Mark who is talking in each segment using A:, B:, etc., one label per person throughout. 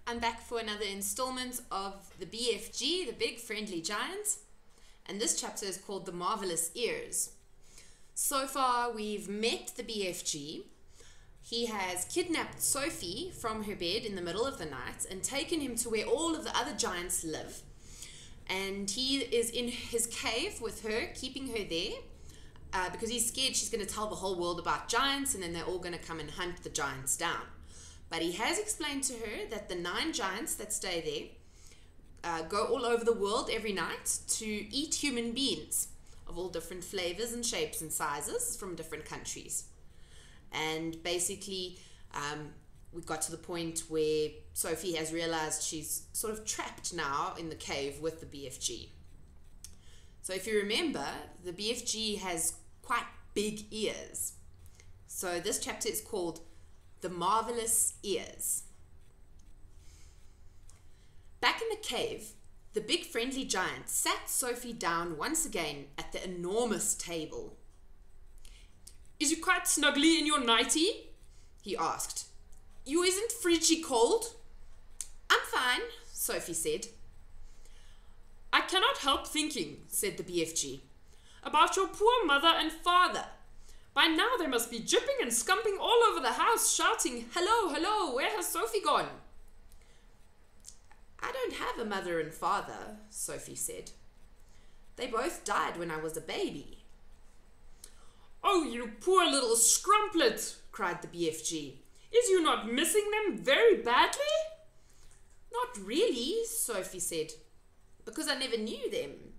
A: I'm back for another installment of the BFG, the Big Friendly Giant, and this chapter is called The Marvellous Ears. So far we've met the BFG. He has kidnapped Sophie from her bed in the middle of the night and taken him to where all of the other giants live. And he is in his cave with her, keeping her there, because he's scared she's going to tell the whole world about giants and then they're all going to come and hunt the giants down. But he has explained to her that the 9 giants that stay there go all over the world every night to eat human beings of all different flavors and shapes and sizes from different countries. And basically, we got to the point where Sophie has realized she's sort of trapped now in the cave with the BFG. So if you remember, the BFG has quite big ears. So this chapter is called The Marvellous Ears. Back in the cave, the big friendly giant sat Sophie down once again at the enormous table.
B: "Is you quite snuggly in your nightie?"
A: he asked.
B: "You isn't fridgy cold?"
A: "I'm fine," Sophie said.
B: "I cannot help thinking," said the BFG, "about your poor mother and father. By now they must be jipping and scumping all over the house, shouting, 'Hello, hello, where has Sophie gone?'"
A: "I don't have a mother and father," Sophie said. "They both died when I was a baby."
B: "Oh, you poor little scrumplet," cried the BFG. "Is you not missing them very badly?"
A: "Not really," Sophie said, "because I never knew them."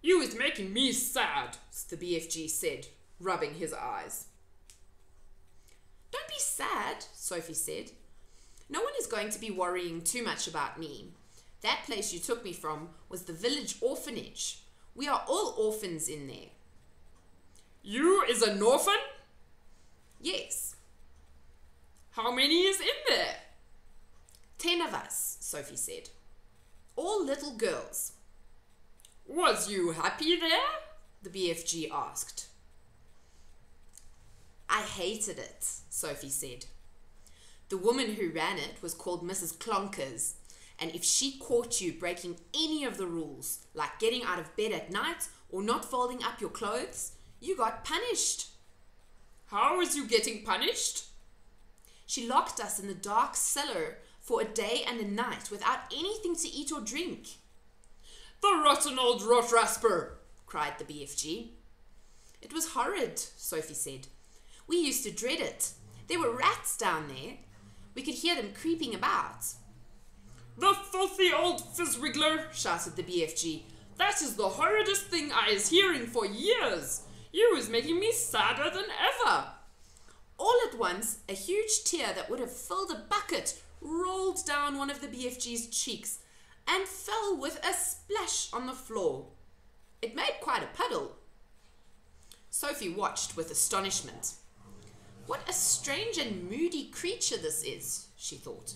B: "You is making me sad,"
A: the BFG said, rubbing his eyes. "Don't be sad," Sophie said. "No one is going to be worrying too much about me. That place you took me from was the village orphanage. We are all orphans in there."
B: "You is an orphan?"
A: "Yes."
B: "How many is in there?"
A: 10 of us, Sophie said. "All little girls."
B: "Was you happy there?"
A: the BFG asked. "I hated it," Sophie said. The woman who ran it was called Mrs. Clonkers, and if she caught you breaking any of the rules, like getting out of bed at night or not folding up your clothes, you got punished.
B: "How is you getting punished?"
A: "She locked us in the dark cellar for a day and a night without anything to eat or drink."
B: "The rotten old rot rasper!"
A: cried the BFG. "It was horrid," Sophie said. "We used to dread it. There were rats down there. We could hear them creeping about."
B: "The filthy old fizzwiggler!" shouted the BFG. "That is the horridest thing I is hearing for years. You is making me sadder than ever."
A: All at once, a huge tear that would have filled a bucket rolled down one of the BFG's cheeks and fell with a splash on the floor. It made quite a puddle. Sophie watched with astonishment. "What a strange and moody creature this is," she thought.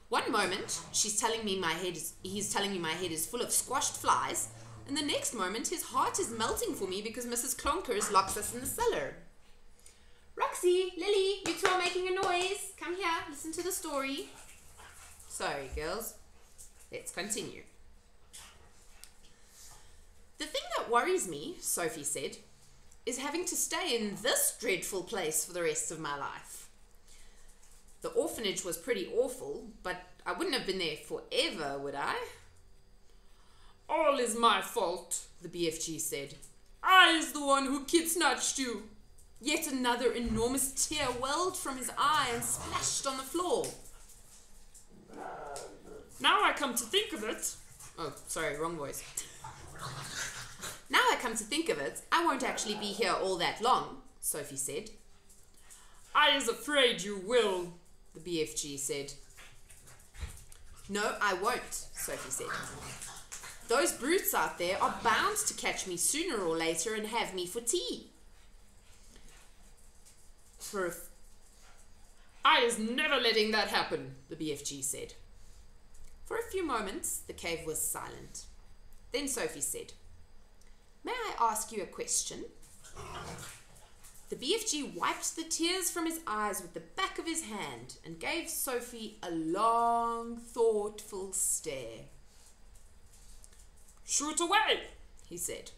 A: "One moment he's telling me my head is full of squashed flies, and the next moment his heart is melting for me because Mrs. Clonkers locks us in the cellar. Roxy, Lily, you two are making a noise. Come here, listen to the story." Sorry, girls. Let's continue. "The thing that worries me," Sophie said, "is having to stay in this dreadful place for the rest of my life. The orphanage was pretty awful, but I wouldn't have been there forever, would I?"
B: "All is my fault,"
A: the BFG said.
B: "I is the one who kid-snatched you."
A: Yet another enormous tear welled from his eye and splashed on the floor.
B: "Now I come to think of it."
A: Oh, sorry, wrong voice. "Now I come to think of it, I won't actually be here all that long," Sophie said.
B: "I is afraid you will,"
A: the BFG said. "No, I won't," Sophie said. "Those brutes out there are bound to catch me sooner or later and have me for tea."
B: "I is never letting that happen,"
A: the BFG said. For a few moments, the cave was silent. Then Sophie said, "May I ask you a question?" The BFG wiped the tears from his eyes with the back of his hand and gave Sophie a long, thoughtful stare.
B: Shoot away,
A: He said.